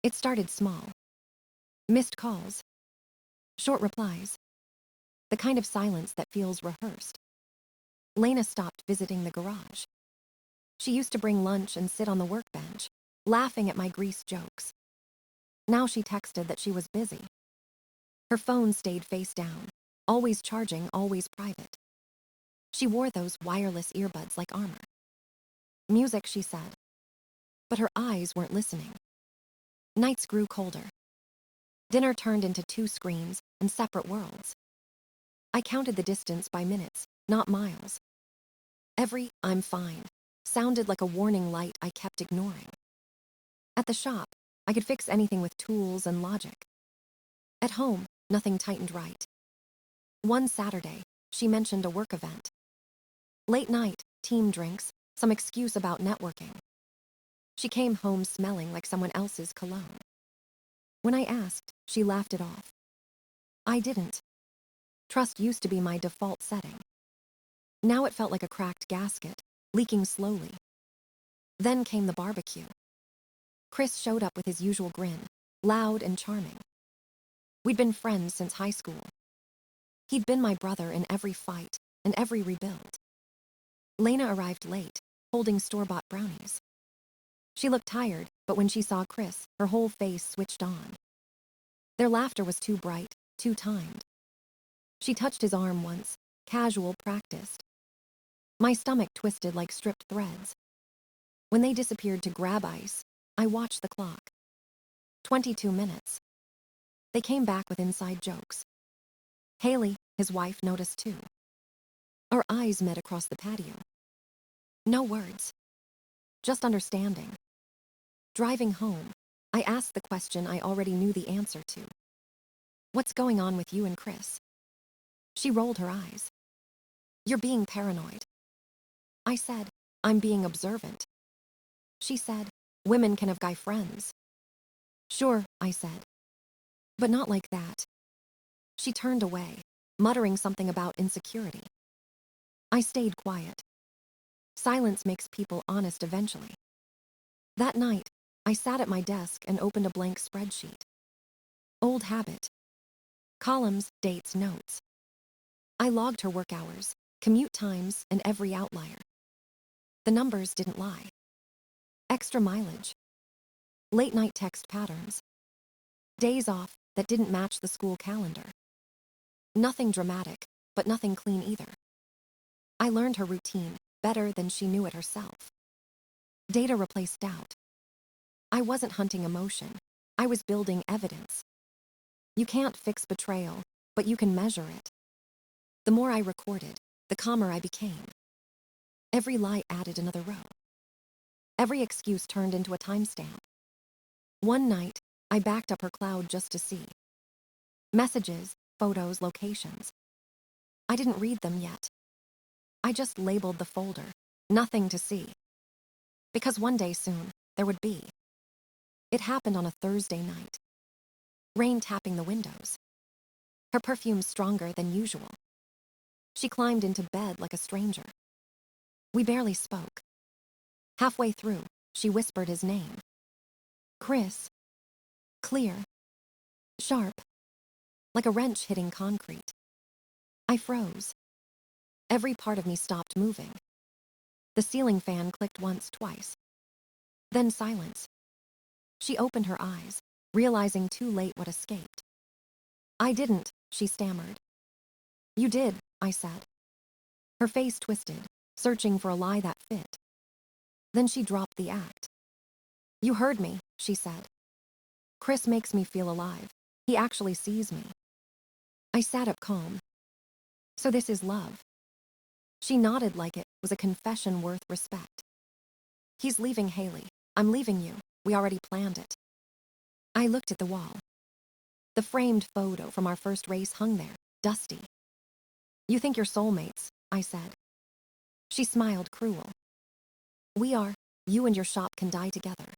It started small. Missed calls. Short replies. The kind of silence that feels rehearsed. Lena stopped visiting the garage. She used to bring lunch and sit on the workbench, laughing at my grease jokes. Now she texted that she was busy. Her phone stayed face down, always charging, always private. She wore those wireless earbuds like armor. Music, she said. But her eyes weren't listening. Nights grew colder. Dinner turned into 2 screens and separate worlds. I counted the distance by minutes, not miles. Every "I'm fine" sounded like a warning light I kept ignoring. At the shop, I could fix anything with tools and logic. At home, nothing tightened right. One Saturday, she mentioned a work event. Late night, team drinks, some excuse about networking. She came home smelling like someone else's cologne. When I asked, she laughed it off. I didn't. Trust used to be my default setting. Now it felt like a cracked gasket, leaking slowly. Then came the barbecue. Chris showed up with his usual grin, loud and charming. We'd been friends since high school. He'd been my brother in every fight and every rebuild. Lena arrived late, holding store-bought brownies. She looked tired, but when she saw Chris, her whole face switched on. Their laughter was too bright, too timed. She touched his arm once, casual, practiced. My stomach twisted like stripped threads. When they disappeared to grab ice, I watched the clock. 22 minutes. They came back with inside jokes. Haley, his wife, noticed too. Our eyes met across the patio. No words. Just understanding. Driving home, I asked the question I already knew the answer to. What's going on with you and Chris? She rolled her eyes. You're being paranoid. I said, I'm being observant. She said, women can have guy friends. Sure, I said. But not like that. She turned away, muttering something about insecurity. I stayed quiet. Silence makes people honest eventually. That night, I sat at my desk and opened a blank spreadsheet. Old habit. Columns, dates, notes. I logged her work hours, commute times, and every outlier. The numbers didn't lie. Extra mileage. Late night text patterns. Days off that didn't match the school calendar. Nothing dramatic, but nothing clean either. I learned her routine better than she knew it herself. Data replaced doubt. I wasn't hunting emotion. I was building evidence. You can't fix betrayal, but you can measure it. The more I recorded, the calmer I became. Every lie added another row. Every excuse turned into a timestamp. One night, I backed up her cloud just to see. Messages, photos, locations. I didn't read them yet. I just labeled the folder, nothing to see. Because one day soon, there would be. It happened on a Thursday night. Rain tapping the windows. Her perfume stronger than usual. She climbed into bed like a stranger. We barely spoke. Halfway through, she whispered his name. Chris. Clear. Sharp. Like a wrench hitting concrete. I froze. Every part of me stopped moving. The ceiling fan clicked once, twice. Then silence. She opened her eyes, realizing too late what escaped. I didn't, she stammered. You did, I said. Her face twisted, searching for a lie that fit. Then she dropped the act. You heard me, she said. Chris makes me feel alive. He actually sees me. I sat up calm. So this is love. She nodded like it was a confession worth respect. He's leaving Haley. I'm leaving you. We already planned it. I looked at the wall. The framed photo from our first race hung there, dusty. You think you're soulmates, I said. She smiled, cruel. We are. You and your shop can die together.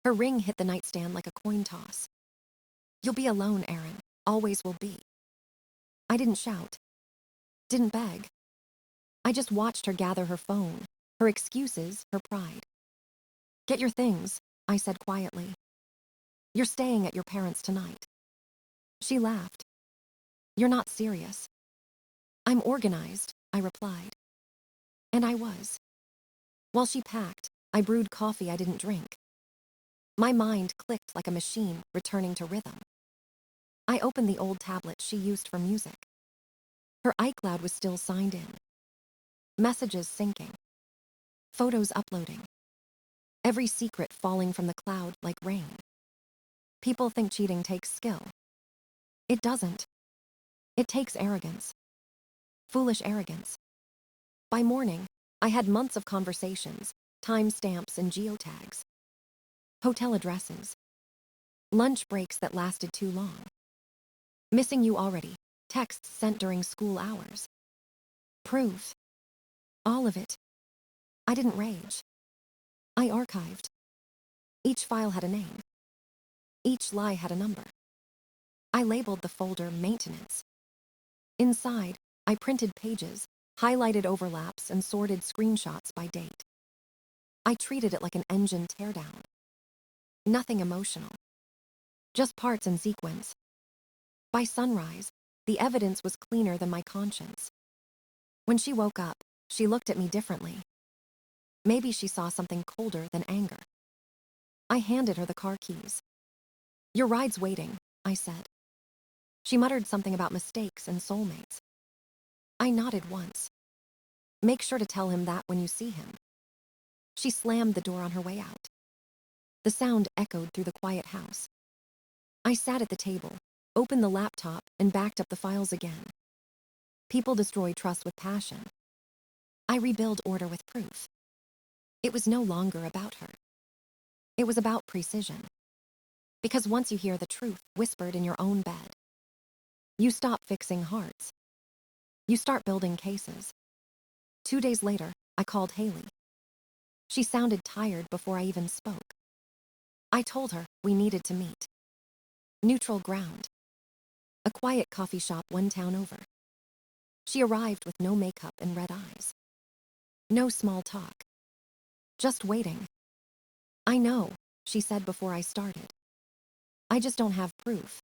Her ring hit the nightstand like a coin toss. You'll be alone, Aaron. Always will be. I didn't shout. Didn't beg. I just watched her gather her phone, her excuses, her pride. Get your things, I said quietly. You're staying at your parents' tonight. She laughed. You're not serious. I'm organized, I replied. And I was. While she packed, I brewed coffee I didn't drink. My mind clicked like a machine returning to rhythm. I opened the old tablet she used for music. Her iCloud was still signed in. Messages syncing. Photos uploading. Every secret falling from the cloud like rain. People think cheating takes skill. It doesn't. It takes arrogance. Foolish arrogance. By morning, I had months of conversations, timestamps and geotags. Hotel addresses. Lunch breaks that lasted too long. Missing you already. Texts sent during school hours. Proof. All of it. I didn't rage. I archived. Each file had a name. Each lie had a number. I labeled the folder maintenance. Inside, I printed pages, highlighted overlaps, and sorted screenshots by date. I treated it like an engine teardown. Nothing emotional. Just parts and sequence. By sunrise, the evidence was cleaner than my conscience. When she woke up, she looked at me differently. Maybe she saw something colder than anger. I handed her the car keys. Your ride's waiting, I said. She muttered something about mistakes and soulmates. I nodded once. Make sure to tell him that when you see him. She slammed the door on her way out. The sound echoed through the quiet house. I sat at the table, opened the laptop, and backed up the files again. People destroy trust with passion. I rebuild order with proof. It was no longer about her. It was about precision. Because once you hear the truth whispered in your own bed, you stop fixing hearts. You start building cases. 2 days later, I called Haley. She sounded tired before I even spoke. I told her we needed to meet. Neutral ground. A quiet coffee shop 1 town over. She arrived with no makeup and red eyes. No small talk. Just waiting. I know, she said before I started. I just don't have proof.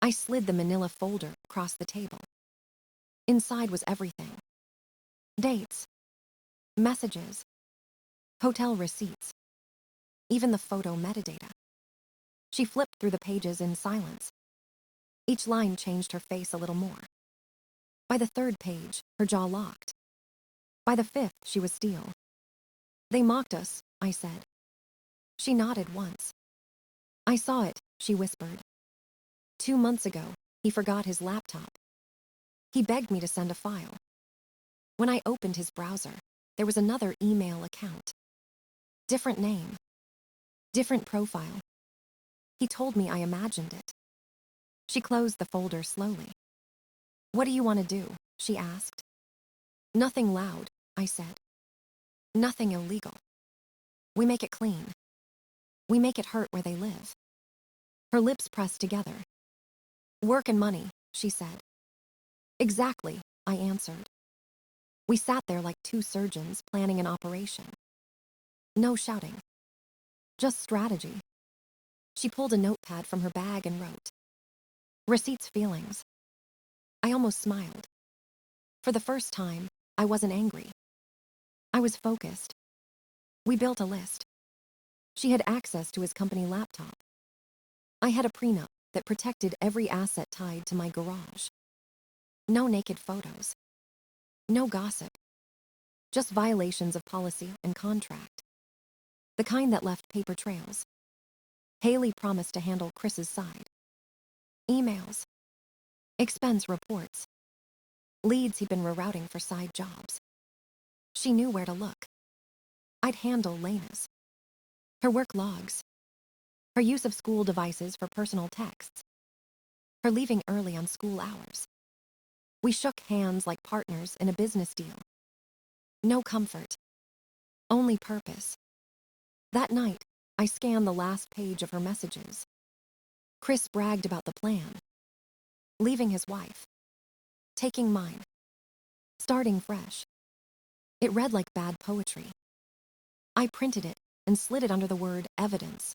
I slid the manila folder across the table. Inside was everything. Dates. Messages. Hotel receipts. Even the photo metadata. She flipped through the pages in silence. Each line changed her face a little more. By the 3rd page, her jaw locked. By the 5th, she was steel. They mocked us, I said. She nodded once. I saw it, she whispered. 2 months ago, he forgot his laptop. He begged me to send a file. When I opened his browser, there was another email account. Different name. Different profile. He told me I imagined it. She closed the folder slowly. What do you want to do? She asked. Nothing loud, I said. Nothing illegal. We make it clean. We make it hurt where they live. Her lips pressed together. Work and money, she said. Exactly, I answered. We sat there like 2 surgeons planning an operation. No shouting. Just strategy. She pulled a notepad from her bag and wrote. Receipts feelings. I almost smiled. For the first time, I wasn't angry. I was focused. We built a list. She had access to his company laptop. I had a prenup that protected every asset tied to my garage. No naked photos. No gossip. Just violations of policy and contract. The kind that left paper trails. Haley promised to handle Chris's side. Emails. Expense reports. Leads he'd been rerouting for side jobs. She knew where to look. I'd handle Lena's. Her work logs. Her use of school devices for personal texts. Her leaving early on school hours. We shook hands like partners in a business deal. No comfort. Only purpose. That night, I scanned the last page of her messages. Chris bragged about the plan. Leaving his wife. Taking mine. Starting fresh. It read like bad poetry. I printed it and slid it under the word evidence.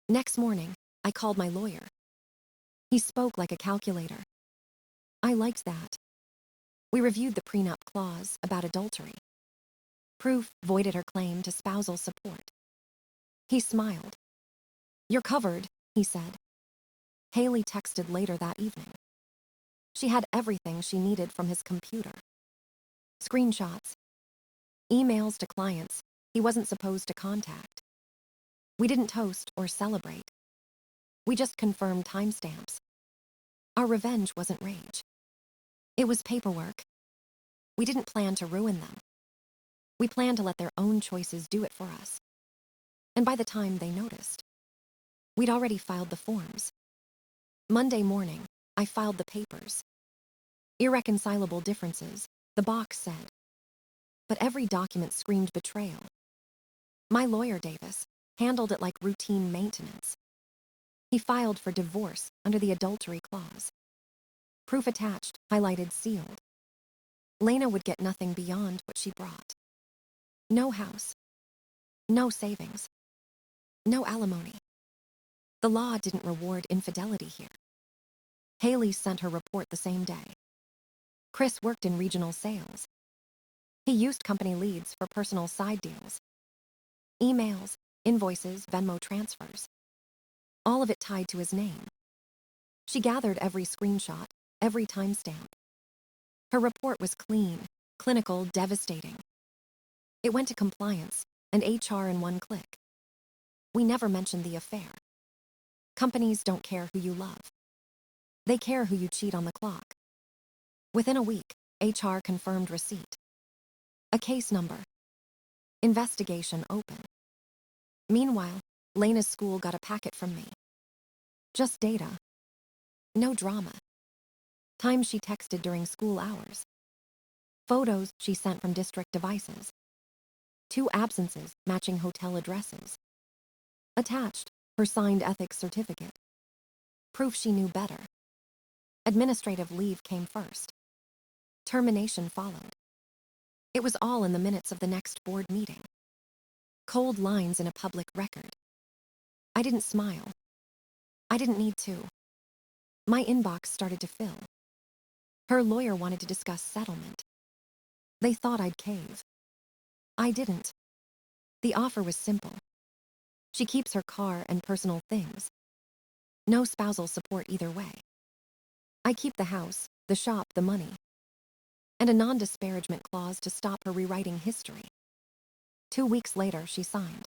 Next morning, I called my lawyer. He spoke like a calculator. I liked that. We reviewed the prenup clause about adultery. Proof voided her claim to spousal support. He smiled. "You're covered," he said. Haley texted later that evening. She had everything she needed from his computer. Screenshots. Emails to clients he wasn't supposed to contact. We didn't toast or celebrate. We just confirmed timestamps. Our revenge wasn't rage. It was paperwork. We didn't plan to ruin them. We planned to let their own choices do it for us. And by the time they noticed, we'd already filed the forms. Monday morning, I filed the papers. Irreconcilable differences, the box said. But every document screamed betrayal. My lawyer, Davis, handled it like routine maintenance. He filed for divorce under the adultery clause. Proof attached, highlighted, sealed. Lena would get nothing beyond what she brought. No house. No savings. No alimony. The law didn't reward infidelity here. Haley sent her report the same day. Chris worked in regional sales. He used company leads for personal side deals. Emails, invoices, Venmo transfers. All of it tied to his name. She gathered every screenshot, every timestamp. Her report was clean, clinical, devastating. It went to compliance and HR in one click. We never mentioned the affair. Companies don't care who you love. They care who you cheat on the clock. Within a week, HR confirmed receipt. A case number. Investigation open. Meanwhile, Lena's school got a packet from me. Just data. No drama. Times she texted during school hours. Photos she sent from district devices. 2 absences matching hotel addresses. Attached, her signed ethics certificate. Proof she knew better. Administrative leave came first. Termination followed. It was all in the minutes of the next board meeting. Cold lines in a public record. I didn't smile. I didn't need to. My inbox started to fill. Her lawyer wanted to discuss settlement. They thought I'd cave. I didn't. The offer was simple. She keeps her car and personal things. No spousal support either way. I keep the house, the shop, the money. And a non-disparagement clause to stop her rewriting history. 2 weeks later, she signed.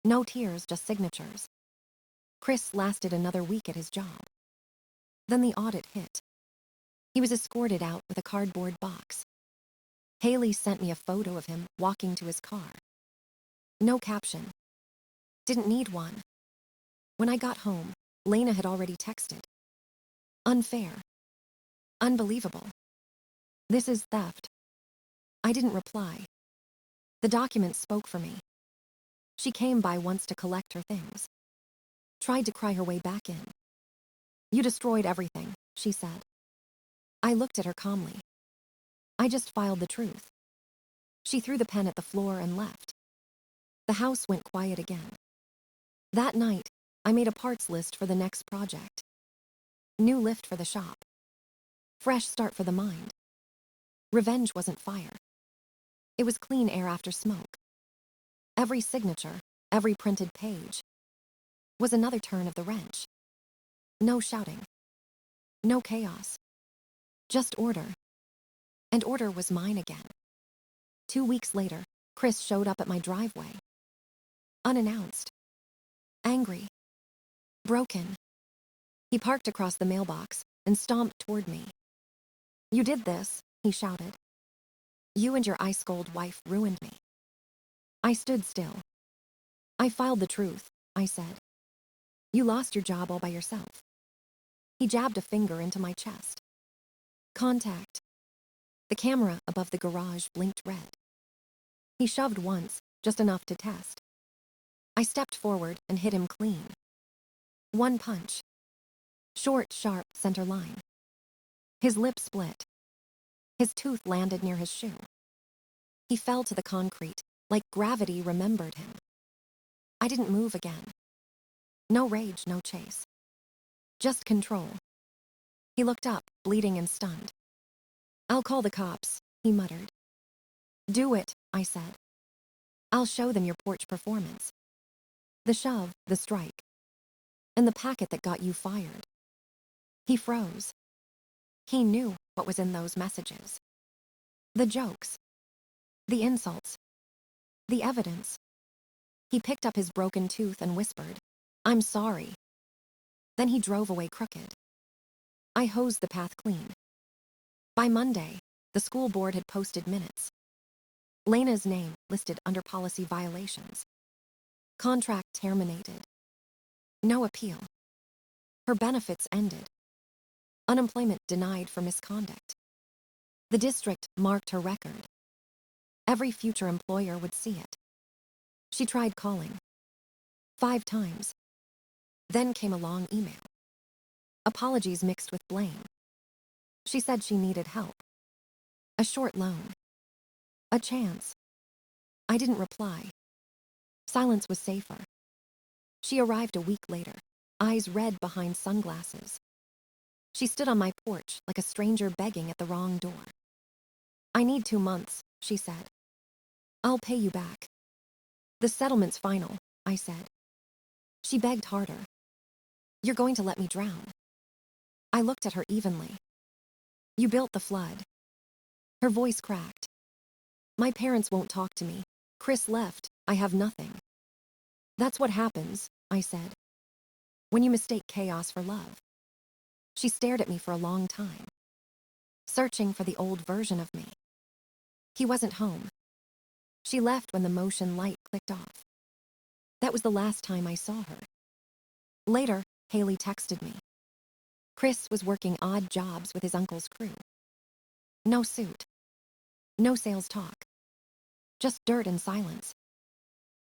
No tears, just signatures. Chris lasted another week at his job. Then the audit hit. He was escorted out with a cardboard box. Haley sent me a photo of him walking to his car. No caption. Didn't need one. When I got home, Lena had already texted. Unfair. Unbelievable. This is theft. I didn't reply. The documents spoke for me. She came by once to collect her things. Tried to cry her way back in. You destroyed everything, she said. I looked at her calmly. I just filed the truth. She threw the pen at the floor and left. The house went quiet again. That night, I made a parts list for the next project. New lift for the shop. Fresh start for the mind. Revenge wasn't fire. It was clean air after smoke. Every signature, every printed page, was another turn of the wrench. No shouting. No chaos. Just order. And order was mine again. 2 weeks later, Chris showed up at my driveway. Unannounced. Angry. Broken. He parked across the mailbox and stomped toward me. You did this, he shouted. You and your ice-cold wife ruined me. I stood still. I filed the truth, I said. You lost your job all by yourself. He jabbed a finger into my chest. Contact. The camera above the garage blinked red. He shoved once, just enough to test. I stepped forward and hit him clean. One punch. Short, sharp center line. His lip split. His tooth landed near his shoe. He fell to the concrete, like gravity remembered him. I didn't move again. No rage, no chase. Just control. He looked up, bleeding and stunned. "I'll call the cops," he muttered. "Do it," I said. "I'll show them your porch performance. The shove, the strike, and the packet that got you fired." He froze. He knew what was in those messages. The jokes. The insults. The evidence. He picked up his broken tooth and whispered, "I'm sorry." Then he drove away crooked. I hosed the path clean. By Monday, the school board had posted minutes. Lena's name listed under policy violations. Contract terminated. No appeal. Her benefits ended. Unemployment denied for misconduct. The district marked her record. Every future employer would see it. She tried calling. 5 times. Then came a long email. Apologies mixed with blame. She said she needed help. A short loan. A chance. I didn't reply. Silence was safer. She arrived a week later, eyes red behind sunglasses. She stood on my porch like a stranger begging at the wrong door. "I need 2 months," she said. "I'll pay you back." "The settlement's final," I said. She begged harder. "You're going to let me drown." I looked at her evenly. "You built the flood." Her voice cracked. "My parents won't talk to me. Chris left, I have nothing." "That's what happens," I said, "when you mistake chaos for love." She stared at me for a long time, searching for the old version of me. He wasn't home. She left when the motion light clicked off. That was the last time I saw her. Later, Haley texted me. Chris was working odd jobs with his uncle's crew. No suit. No sales talk. Just dirt and silence.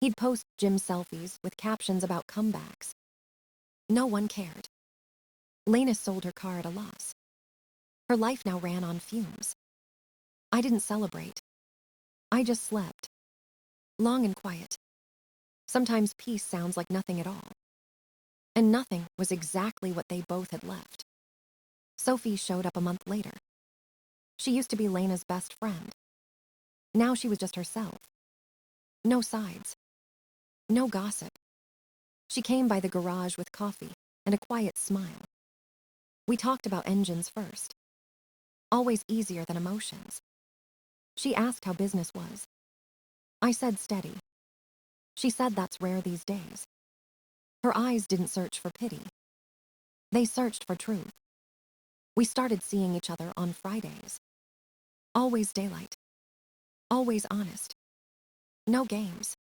He'd post gym selfies with captions about comebacks. No one cared. Lena sold her car at a loss. Her life now ran on fumes. I didn't celebrate. I just slept. Long and quiet. Sometimes peace sounds like nothing at all. And nothing was exactly what they both had left. Sophie showed up a month later. She used to be Lena's best friend. Now she was just herself. No sides. No gossip. She came by the garage with coffee and a quiet smile. We talked about engines first. Always easier than emotions. She asked how business was. I said steady. She said that's rare these days. Her eyes didn't search for pity. They searched for truth. We started seeing each other on Fridays. Always daylight. Always honest. No games.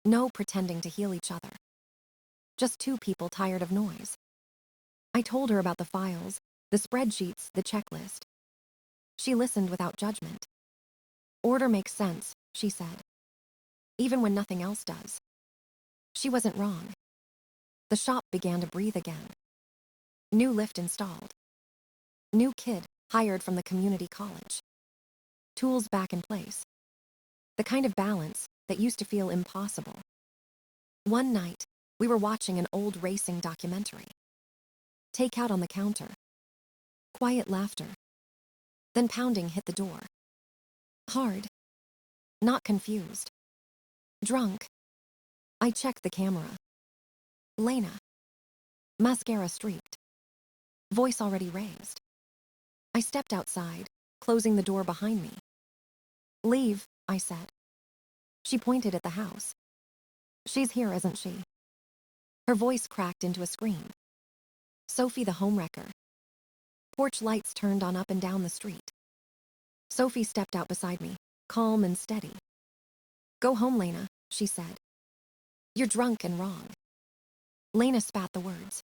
No pretending to heal each other. Just 2 people tired of noise. I told her about the files, the spreadsheets, the checklist. She listened without judgment. "Order makes sense," she said. "Even when nothing else does." She wasn't wrong. The shop began to breathe again. New lift installed. New kid hired from the community college. Tools back in place. The kind of balance that used to feel impossible. One night, we were watching an old racing documentary. Takeout on the counter. Quiet laughter. Then pounding hit the door. Hard. Not confused. Drunk. I checked the camera. Lena. Mascara streaked. Voice already raised. I stepped outside, closing the door behind me. "Leave," I said. She pointed at the house. "She's here, isn't she?" Her voice cracked into a scream. Sophie the homewrecker. Porch lights turned on up and down the street. Sophie stepped out beside me, calm and steady. "Go home, Lena," she said. "You're drunk and wrong." Lena spat the words.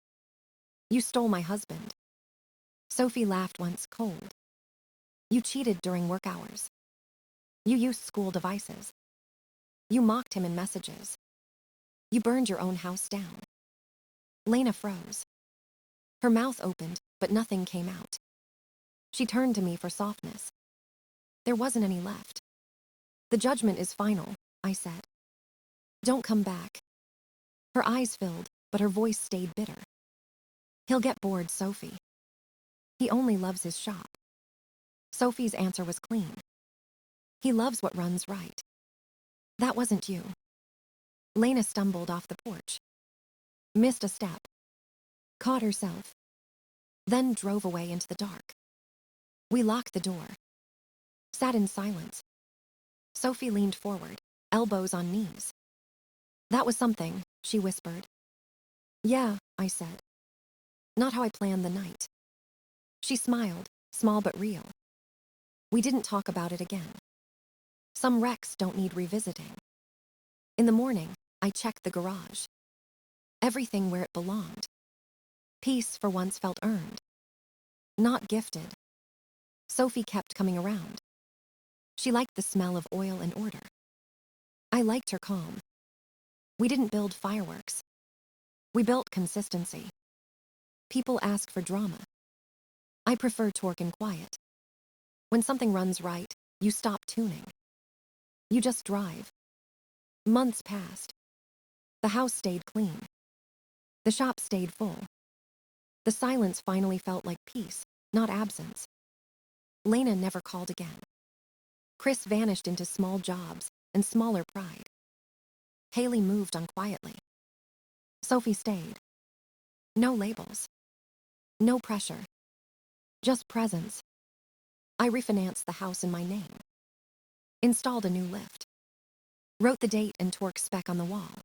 "You stole my husband." Sophie laughed once, cold. "You cheated during work hours. You used school devices. You mocked him in messages. You burned your own house down." Lena froze. Her mouth opened, but nothing came out. She turned to me for softness. There wasn't any left. "The judgment is final," I said. "Don't come back." Her eyes filled, but her voice stayed bitter. He'll get bored, Sophie. He only loves his shop. Sophie's answer was clean. He loves what runs right. That wasn't you. Lena stumbled off the porch, missed a step, caught herself, then drove away into the dark. We locked the door, sat in silence. Sophie leaned forward, elbows on knees. That was something, she whispered. Yeah, I said. Not how I planned the night. She smiled, small but real. We didn't talk about it again. Some wrecks don't need revisiting. In the morning, I checked the garage. Everything where it belonged. Peace for once felt earned. Not gifted. Sophie kept coming around. She liked the smell of oil and order. I liked her calm. We didn't build fireworks. We built consistency. People ask for drama. I prefer torque and quiet. When something runs right, you stop tuning. You just drive. Months passed. The house stayed clean. The shop stayed full. The silence finally felt like peace, not absence. Lena never called again. Chris vanished into small jobs and smaller pride. Haley moved on quietly. Sophie stayed. No labels. No pressure. Just presence. I refinanced the house in my name. Installed a new lift. Wrote the date and torque spec on the wall.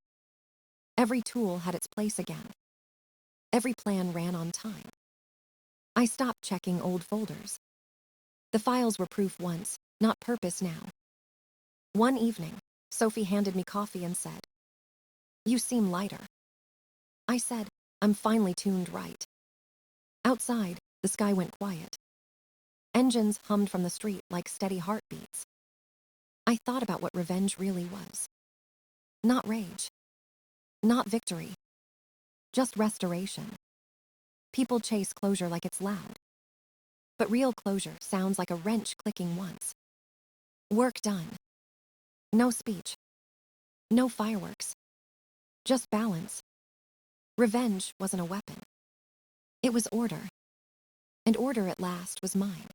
Every tool had its place again. Every plan ran on time. I stopped checking old folders. The files were proof once, not purpose now. One evening, Sophie handed me coffee and said, "You seem lighter." I said, "I'm finally tuned right." Outside, the sky went quiet. Engines hummed from the street like steady heartbeats. I thought about what revenge really was. Not rage. Not victory. Just restoration. People chase closure like it's loud. But real closure sounds like a wrench clicking once. Work done. No speech. No fireworks. Just balance. Revenge wasn't a weapon. It was order. And order at last was mine.